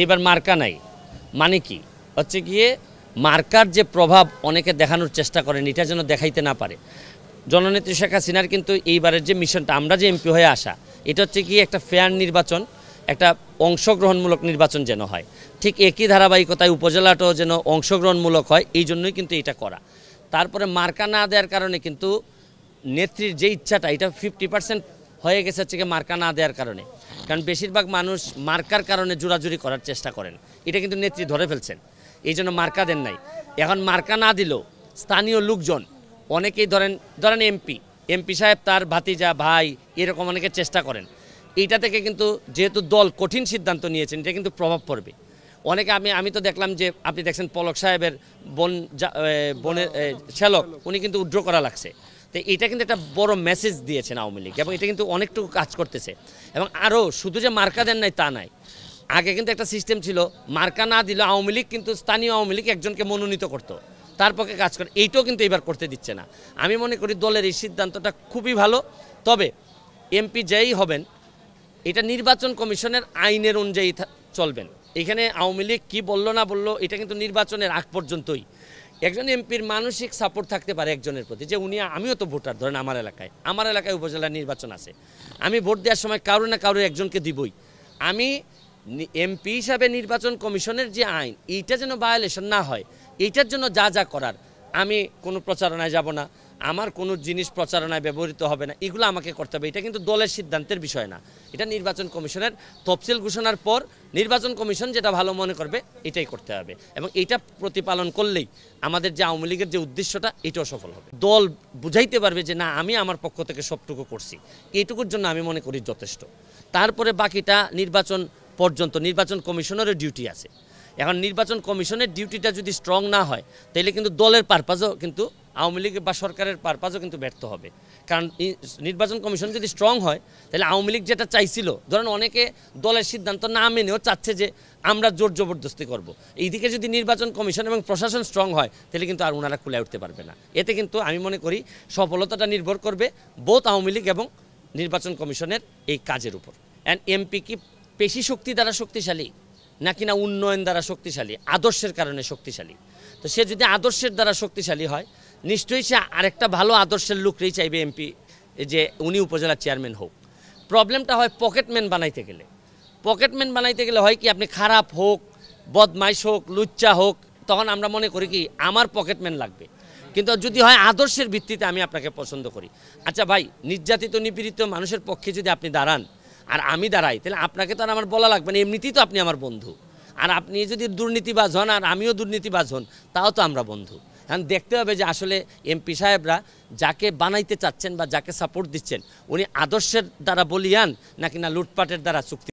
এবার মার্কা নাই মানে কি হচ্ছে গিয়ে মার্কার যে প্রভাব অনেকে দেখানোর চেষ্টা করেন এটা যেন দেখাইতে না পারে। জননেত্রী শেখ হাসিনার কিন্তু এইবারের যে মিশনটা আমরা যে এমপি হয়ে আসা এটা হচ্ছে গিয়ে একটা ফেয়ার নির্বাচন, একটা অংশগ্রহণমূলক নির্বাচন যেন হয়, ঠিক একই ধারাবাহিকতায় উপজেলাটাও যেন অংশগ্রহণমূলক হয়, এই জন্যই কিন্তু এটা করা। তারপরে মার্কা না দেওয়ার কারণে কিন্তু নেত্রীর যে ইচ্ছাটা এটা 50% হয়ে গেছে হচ্ছে গিয়ে মার্কা না দেওয়ার কারণে। কারণ বেশিরভাগ মানুষ মার্কার কারণে জোরাজুরি করার চেষ্টা করেন, এটা কিন্তু নেত্রী ধরে ফেলছেন, এই জন্য মার্কা দেন নাই। এখন মার্কা না দিলেও স্থানীয় লোকজন অনেকেই ধরেন এমপি সাহেব তার ভাতিজা ভাই এরকম অনেকে চেষ্টা করেন। এইটা থেকে কিন্তু যেহেতু দল কঠিন সিদ্ধান্ত নিয়েছেন এটা কিন্তু প্রভাব পড়বে অনেকে। আমি তো দেখলাম যে আপনি দেখছেন পলক সাহেবের বোনের শ্যালক উনি কিন্তু উইথড্র করা লাগছে। তো এটা কিন্তু একটা বড় মেসেজ দিয়েছেন আওয়ামী লীগ এবং এটা কিন্তু অনেকটুকু কাজ করতেছে। এবং আরও শুধু যে মার্কা দেন নাই তা নাই, আগে কিন্তু একটা সিস্টেম ছিল মার্কা না দিলে আওয়ামী লীগ কিন্তু স্থানীয় আওয়ামী লীগ একজনকে মনোনীত করতো, তার পক্ষে কাজ করে, এইটাও কিন্তু এবার করতে দিচ্ছে না। আমি মনে করি দলের এই সিদ্ধান্তটা খুবই ভালো। তবে এমপি যেই হবেন এটা নির্বাচন কমিশনের আইনের অনুযায়ী চলবেন। এখানে আওয়ামী লীগ কী বললো না বললো এটা কিন্তু নির্বাচনের আগ পর্যন্তই। একজন এমপির মানসিক সাপোর্ট থাকতে পারে একজনের প্রতি, যে আমিও তো ভোটার, ধরেন আমার এলাকায় উপজেলা নির্বাচন আছে, আমি ভোট দেওয়ার সময় কারো না কারো একজনকে দিবই। আমি এমপি হিসাবে নির্বাচন কমিশনের যে আইন এইটা যেন ভায়োলেশন না হয়, এইটার জন্য যা যা করার, আমি কোনো প্রচারণায় যাব না, আমার কোনো জিনিস প্রচারণায় ব্যবহৃত হবে না, এগুলো আমাকে করতে হবে। এটা কিন্তু দলের সিদ্ধান্তের বিষয় না, এটা নির্বাচন কমিশনের তফসিল ঘোষণার পর নির্বাচন কমিশন যেটা ভালো মনে করবে এটাই করতে হবে। এবং এইটা প্রতিপালন করলেই আমাদের যে আওয়ামী লীগের যে উদ্দেশ্যটা এটাও সফল হবে। দল বুঝাইতে পারবে যে না আমি আমার পক্ষ থেকে সবটুকু করছি, এইটুকুর জন্য আমি মনে করি যথেষ্ট। তারপরে বাকিটা নির্বাচন পর্যন্ত নির্বাচন কমিশনেরও ডিউটি আছে। এখন নির্বাচন কমিশনের ডিউটিটা যদি স্ট্রং না হয় তাহলে কিন্তু দলের পারপাজও কিন্তু আওয়ামী লীগ বা সরকারের পারপাজও কিন্তু ব্যর্থ হবে। কারণ নির্বাচন কমিশন যদি স্ট্রং হয় তাহলে আওয়ামী লীগ যেটা চাইছিল, ধরেন অনেকে দলের সিদ্ধান্ত না মেনেও চাচ্ছে যে আমরা জোর জবরদস্তি করব, এইদিকে যদি নির্বাচন কমিশন এবং প্রশাসন স্ট্রং হয় তাহলে কিন্তু আর ওনারা খুলে উঠতে পারবে না। এতে কিন্তু আমি মনে করি সফলতাটা নির্ভর করবে বোথ আওয়ামী লীগ এবং নির্বাচন কমিশনের এই কাজের উপর। অ্যান্ড এমপি কি পেশি শক্তি দ্বারা শক্তিশালী নাকি না উন্নয়ন দ্বারা শক্তিশালী, আদর্শের কারণে শক্তিশালী? তো সে যদি আদর্শের দ্বারা শক্তিশালী হয় নিশ্চয়ই সে আরেকটা ভালো আদর্শের লোকরেই চাইবে এমপি যে উনি উপজেলার চেয়ারম্যান হোক। প্রবলেমটা হয় পকেটম্যান বানাইতে গেলে হয় কি আপনি খারাপ হোক, বদমাইশ হোক, লুচ্চা হোক, তখন আমরা মনে করি কি আমার পকেটম্যান লাগবে। কিন্তু যদি হয় আদর্শের ভিত্তিতে আমি আপনাকে পছন্দ করি, আচ্ছা ভাই নির্যাতিত নিপীড়িত মানুষের পক্ষে যদি আপনি দাঁড়ান আর আমি দাঁড়াই তাহলে আপনাকে তো আর আমার বলা লাগবে না, এমনিতেই তো আপনি আমার বন্ধু। আর আপনি যদি দুর্নীতিবাজ হন আর আমিও দুর্নীতিবাজ হন তাও তো আমরা বন্ধু। এখন দেখতে হবে যে আসলে এমপি সাহেবরা যাকে বানাইতে চাচ্ছেন বা যাকে সাপোর্ট দিচ্ছেন উনি আদর্শের দ্বারা বলিয়ান নাকি না লুটপাটের দ্বারা চুক্তি